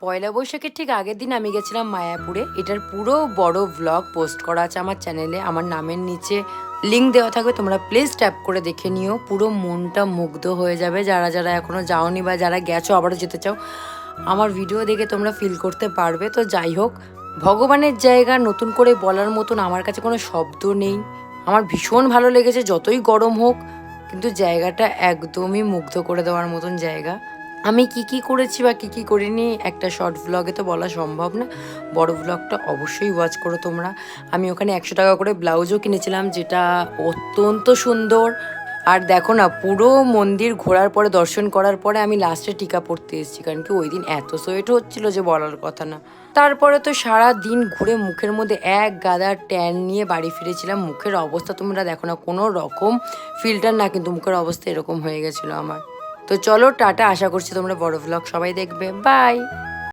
পয়লা বৈশাখের ঠিক আগের দিন আমি গেছিলাম মায়াপুরে। এটার পুরো বড় ভ্লগ পোস্ট করা আছে আমার চ্যানেলে, আমার নামের নিচে লিঙ্ক দেওয়া থাকবে, তোমরা প্লিজ ট্যাপ করে দেখে নিও। পুরো মনটা মুগ্ধ হয়ে যাবে যারা যারা এখনো যাওনি বা যারা গেছো আবারও যেতে চাও, আমার ভিডিও দেখে তোমরা ফিল করতে পারবে। তো যাই হোক, ভগবানের জায়গা নতুন করে বলার মতন আমার কাছে কোনো শব্দ নেই। আমার ভীষণ ভালো লেগেছে, যতই গরম হোক, কিন্তু জায়গাটা একদমই মুগ্ধ করে দেওয়ার মতন জায়গা। আমি কি কি করেছি বা কি কি করিনি একটা শর্ট ভ্লগে তো বলা সম্ভব না, বড় ভ্লগটা অবশ্যই ওয়াচ করো তোমরা। আমি ওখানে 100 টাকা করে ব্লাউজও কিনেছিলাম, যেটা অত্যন্ত সুন্দর। আর দেখো না, পুরো মন্দির ঘোরার পরে, দর্শন করার পরে আমি লাস্টে টিকা পড়তে এসেছি, কারণ কি ওই দিন এত সোয়েট হচ্ছিল যে বলার কথা না। তারপরে তো সারা দিন ঘুরে মুখের মধ্যে এক গাদা ট্যান নিয়ে বাড়ি ফিরেছিলাম। মুখের অবস্থা তোমরা দেখো না, কোনো রকম ফিল্টার না, কিন্তু মুখের অবস্থা এরকম হয়ে গেছিলো আমার। তো চলো টাটা, আশা করছি তোমরা বড় ভ্লগ সবাই দেখবে, বাই।